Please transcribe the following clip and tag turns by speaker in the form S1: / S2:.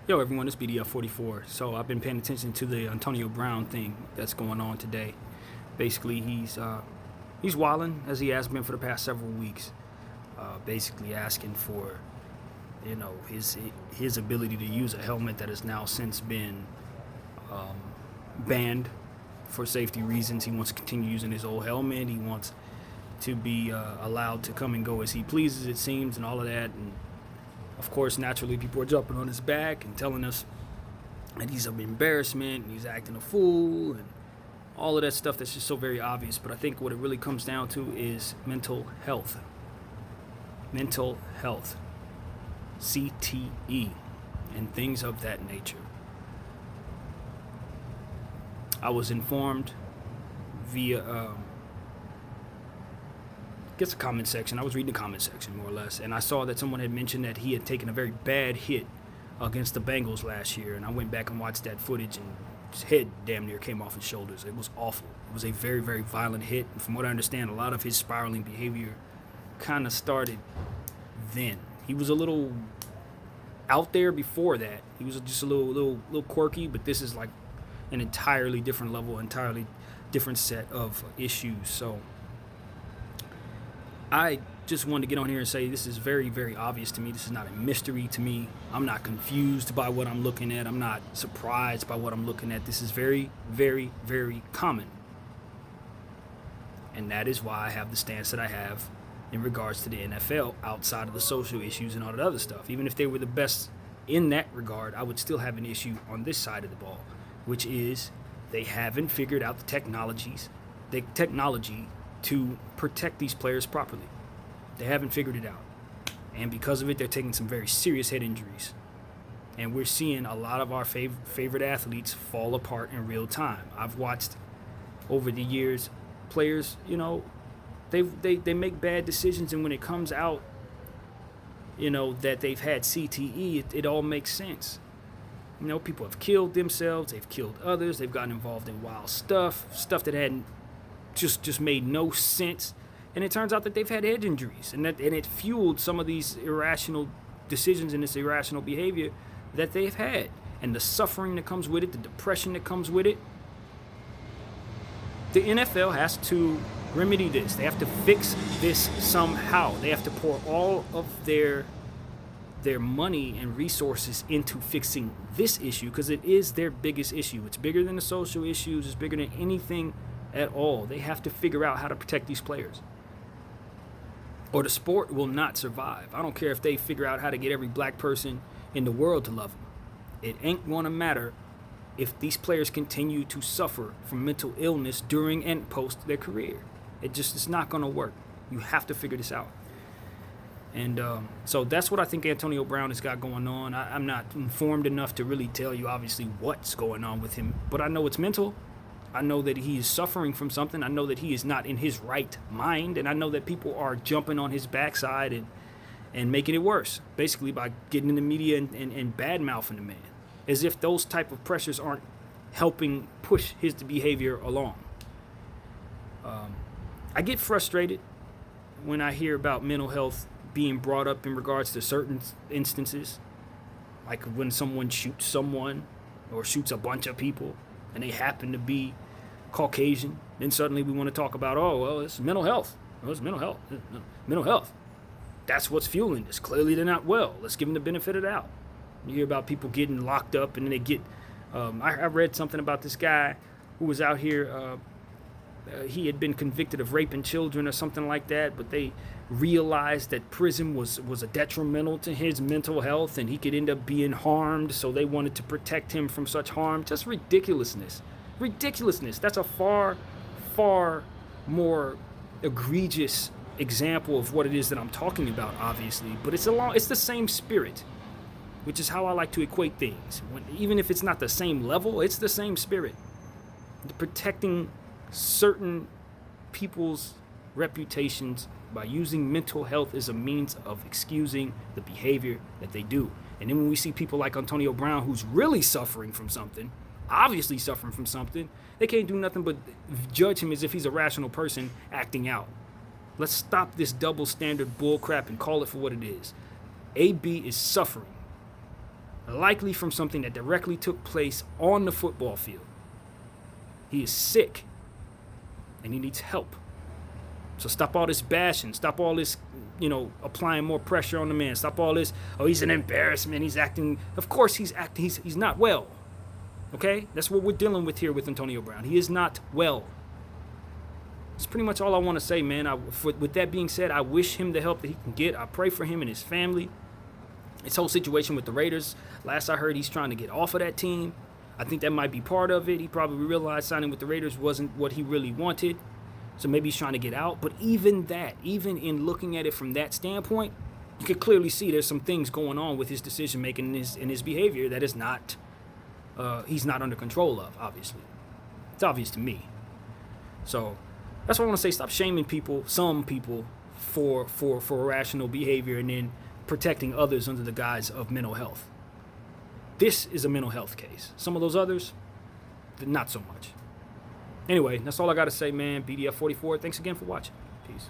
S1: Yo, everyone, it's BDF44. So I've been paying attention to the Antonio Brown thing that's going on today. Basically, he's wilding as he has been for the past several weeks. Basically asking for, his ability to use a helmet that has now since been banned for safety reasons. He wants to continue using his old helmet. He wants to be allowed to come and go as he pleases, it seems, and all of that. And of course, naturally, people are jumping on his back and telling us that he's an embarrassment and he's acting a fool and all of that stuff that's just so very obvious. But I think what it really comes down to is mental health. Mental health. CTE and things of that nature. I was informed via the comment section. I was reading the comment section more or less, and I saw that someone had mentioned that he had taken a very bad hit against the Bengals last year, and I went back and watched that footage, and his head damn near came off his shoulders. It was awful. It was a very, very violent hit, and from what I understand, a lot of his spiraling behavior kind of started then. He was a little out there before that. He was just a little quirky, but this is like an entirely different level, entirely different set of issues. So I just wanted to get on here and say this is very, very obvious to me. This is not a mystery to me. I'm not confused by what I'm looking at. I'm not surprised by what I'm looking at. This is very, very, very common. And that is why I have the stance that I have in regards to the NFL outside of the social issues and all that other stuff. Even if they were the best in that regard, I would still have an issue on this side of the ball, which is they haven't figured out the technology to protect these players properly. They haven't figured it out. And because of it, they're taking some very serious head injuries. And we're seeing a lot of our favorite athletes fall apart in real time. I've watched over the years players, they make bad decisions, and when it comes out, that they've had CTE, it all makes sense. People have killed themselves, they've killed others, they've gotten involved in wild stuff that hadn't just made no sense, and it turns out that they've had head injuries, and it fueled some of these irrational decisions and this irrational behavior that they've had, and the suffering that comes with it, the depression that comes with it. The NFL has to remedy this. They have to fix this somehow. They have to pour all of their money and resources into fixing this issue, because it is their biggest issue. It's bigger than the social issues. It's bigger than anything at all. They have to figure out how to protect these players, or the sport will not survive. I don't care if they figure out how to get every black person in the world to love them. It ain't going to matter if these players continue to suffer from mental illness during and post their career. It's not going to work. You have to figure this out. And so that's what I think Antonio Brown has got going on. I'm not informed enough to really tell you, obviously, what's going on with him. But I know it's mental. I know that he is suffering from something. I know that he is not in his right mind. And I know that people are jumping on his backside and making it worse, basically by getting in the media and bad-mouthing the man, as if those type of pressures aren't helping push his behavior along. I get frustrated when I hear about mental health being brought up in regards to certain instances, like when someone shoots someone or shoots a bunch of people and they happen to be Caucasian. Then suddenly we want to talk about, it's mental health. It's mental health. Mental health. That's what's fueling this. Clearly they're not well. Let's give them the benefit of the doubt. You hear about people getting locked up, and then they get I read something about this guy who was out here. He had been convicted of raping children or something like that, but they realized that prison was a detrimental to his mental health, and he could end up being harmed, so they wanted to protect him from such harm. Just ridiculousness. That's a far, far more egregious example of what it is that I'm talking about, obviously, but it's the same spirit, which is how I like to equate things. Even if it's not the same level, it's the same spirit. Protecting certain people's reputations by using mental health as a means of excusing the behavior that they do. And then when we see people like Antonio Brown, who's really suffering from something, obviously suffering from something, they can't do nothing but judge him as if he's a rational person acting out. Let's stop this double standard bull crap and call it for what it is. AB is suffering. likely from something that directly took place on the football field. He is sick, and he needs help. So stop all this bashing. Stop all this, applying more pressure on the man. Stop all this, oh, he's an embarrassment. He's acting. Of course he's acting. He's not well. Okay? That's what we're dealing with here with Antonio Brown. He is not well. That's pretty much all I want to say, man. With that being said, I wish him the help that he can get. I pray for him and his family. This whole situation with the Raiders, last I heard, he's trying to get off of that team. I think that might be part of it. He probably realized signing with the Raiders wasn't what he really wanted. So maybe he's trying to get out. But even in looking at it from that standpoint, you could clearly see there's some things going on with his decision making and his behavior that is not he's not under control of, obviously. It's obvious to me. So that's what I want to say. Stop shaming people, some people, for irrational behavior and then protecting others under the guise of mental health. This is a mental health case. Some of those others, not so much. Anyway, that's all I got to say, man. BDF44, thanks again for watching. Peace.